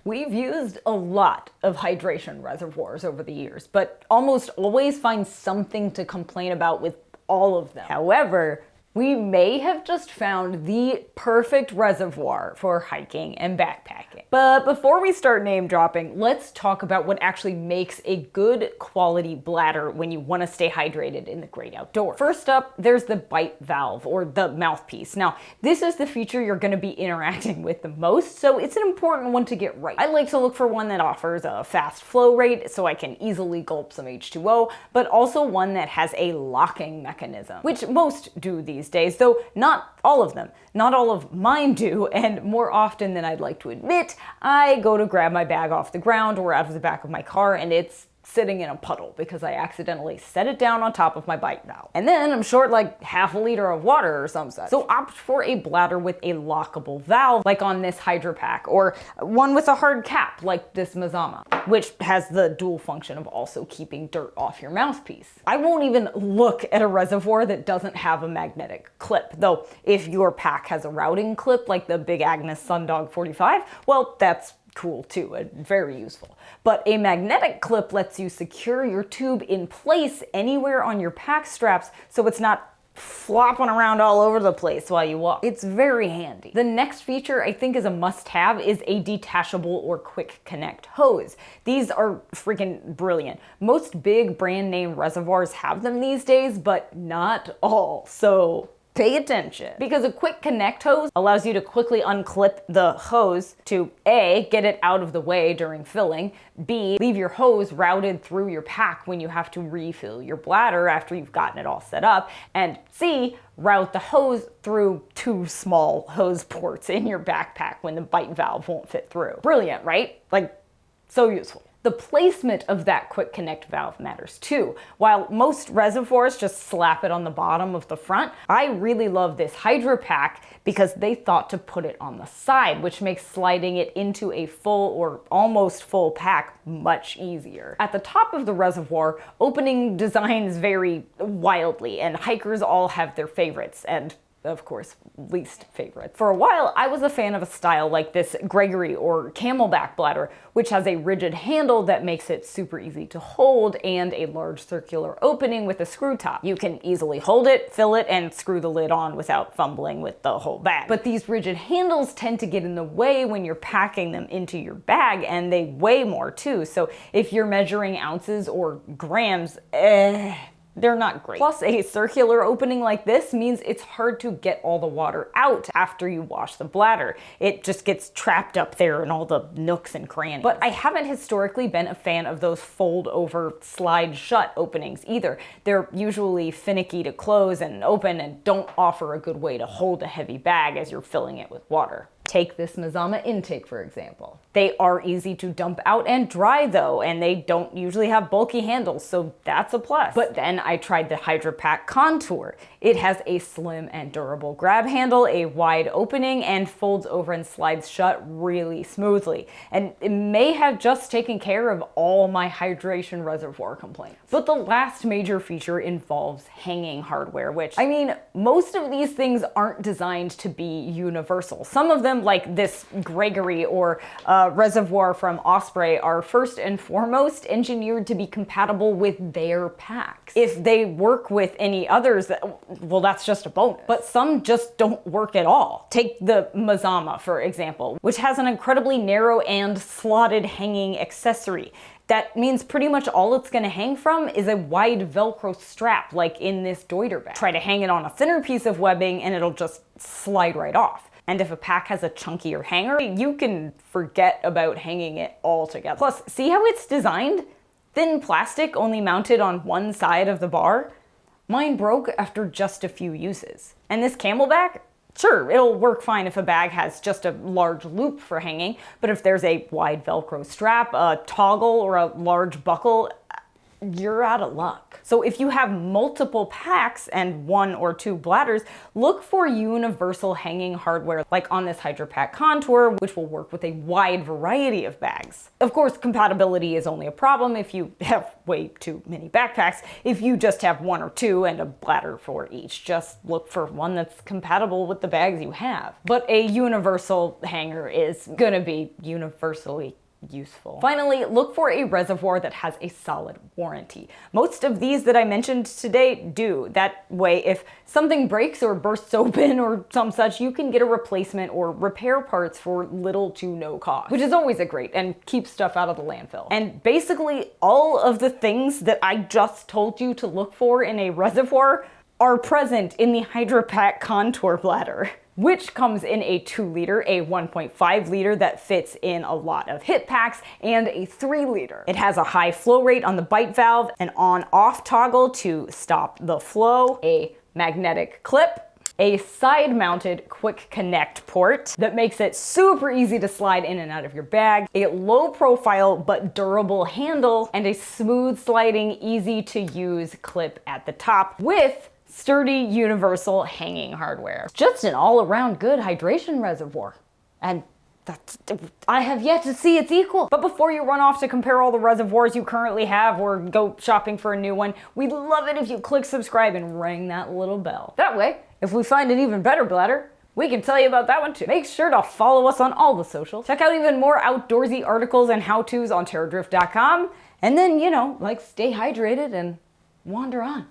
We've used a lot of hydration reservoirs over the years, but almost always find something to complain about with all of them. However, we may have just found the perfect reservoir for hiking and backpacking. But before we start name dropping, let's talk about what actually makes a good quality bladder when you want to stay hydrated in the great outdoors. First up, there's the bite valve, or the mouthpiece. Now, this is the feature you're going to be interacting with the most, so it's an important one to get right. I like to look for one that offers a fast flow rate so I can easily gulp some H2O, but also one that has a locking mechanism, which most do these days, though not all of them. Not all of mine do, and more often than I'd like to admit, I go to grab my bag off the ground or out of the back of my car and it's sitting in a puddle because I accidentally set it down on top of my bite valve. And then I'm short like half a liter of water or some such. So opt for a bladder with a lockable valve, like on this Hydro Pack, or one with a hard cap, like this Mazama, which has the dual function of also keeping dirt off your mouthpiece. I won't even look at a reservoir that doesn't have a magnetic clip, though if your pack has a routing clip like the Big Agnes Sundog 45, well, that's cool too, and very useful. But a magnetic clip lets you secure your tube in place anywhere on your pack straps so it's not flopping around all over the place while you walk. It's very handy. The next feature I think is a must-have is a detachable or quick connect hose. These are freaking brilliant. Most big brand name reservoirs have them these days, but not all. So pay attention, because a quick connect hose allows you to quickly unclip the hose to A, get it out of the way during filling, B, leave your hose routed through your pack when you have to refill your bladder after you've gotten it all set up, and C, route the hose through two small hose ports in your backpack when the bite valve won't fit through. Brilliant, right? Like, so useful. The placement of that quick connect valve matters too. While most reservoirs just slap it on the bottom of the front, I really love this Hydro Pack because they thought to put it on the side, which makes sliding it into a full or almost full pack much easier. At the top of the reservoir, opening designs vary wildly, and hikers all have their favorites, and of course, least favorites. For a while, I was a fan of a style like this Gregory or Camelback bladder, which has a rigid handle that makes it super easy to hold and a large circular opening with a screw top. You can easily hold it, fill it, and screw the lid on without fumbling with the whole bag. But these rigid handles tend to get in the way when you're packing them into your bag, and they weigh more too. So if you're measuring ounces or grams, they're not great. Plus, a circular opening like this means it's hard to get all the water out after you wash the bladder. It just gets trapped up there in all the nooks and crannies. But I haven't historically been a fan of those fold over slide shut openings either. They're usually finicky to close and open and don't offer a good way to hold a heavy bag as you're filling it with water. Take this Mazama intake, for example. They are easy to dump out and dry though, and they don't usually have bulky handles, so that's a plus. But then I tried the Hydro Pack Contour. It has a slim and durable grab handle, a wide opening, and folds over and slides shut really smoothly. And it may have just taken care of all my hydration reservoir complaints. But the last major feature involves hanging hardware, which, I mean, most of these things aren't designed to be universal. Some of them, like this Gregory or Reservoir from Osprey, are first and foremost engineered to be compatible with their packs. If they work with any others, well, that's just a bonus. But some just don't work at all. Take the Mazama, for example, which has an incredibly narrow and slotted hanging accessory. That means pretty much all it's gonna hang from is a wide Velcro strap, like in this Deuter bag. Try to hang it on a thinner piece of webbing and it'll just slide right off. And if a pack has a chunkier hanger, you can forget about hanging it altogether. Plus, see how it's designed? Thin plastic only mounted on one side of the bar? Mine broke after just a few uses. And this Camelback? Sure, it'll work fine if a bag has just a large loop for hanging, but if there's a wide Velcro strap, a toggle, or a large buckle, you're out of luck. So if you have multiple packs and 1 or 2 bladders, look for universal hanging hardware like on this Hydro Pack Contour, which will work with a wide variety of bags. Of course, compatibility is only a problem if you have way too many backpacks. If you just have 1 or 2 and a bladder for each, just look for one that's compatible with the bags you have. But a universal hanger is gonna be universally useful. Finally, look for a reservoir that has a solid warranty. Most of these that I mentioned today do. That way, if something breaks or bursts open or some such, you can get a replacement or repair parts for little to no cost, which is always a great and keeps stuff out of the landfill. And basically all of the things that I just told you to look for in a reservoir are present in the Hydro Pack Contour bladder, which comes in a 2-liter, a 1.5-liter that fits in a lot of hip packs, and a 3-liter. It has a high flow rate on the bite valve, an on-off toggle to stop the flow, a magnetic clip, a side-mounted quick connect port that makes it super easy to slide in and out of your bag, a low-profile but durable handle, and a smooth sliding, easy-to-use clip at the top with sturdy universal hanging hardware. Just an all-around good hydration reservoir. And I have yet to see its equal. But before you run off to compare all the reservoirs you currently have or go shopping for a new one, we'd love it if you click subscribe and ring that little bell. That way, if we find an even better bladder, we can tell you about that one too. Make sure to follow us on all the socials. Check out even more outdoorsy articles and how-tos on terradrift.com. And then, stay hydrated and wander on.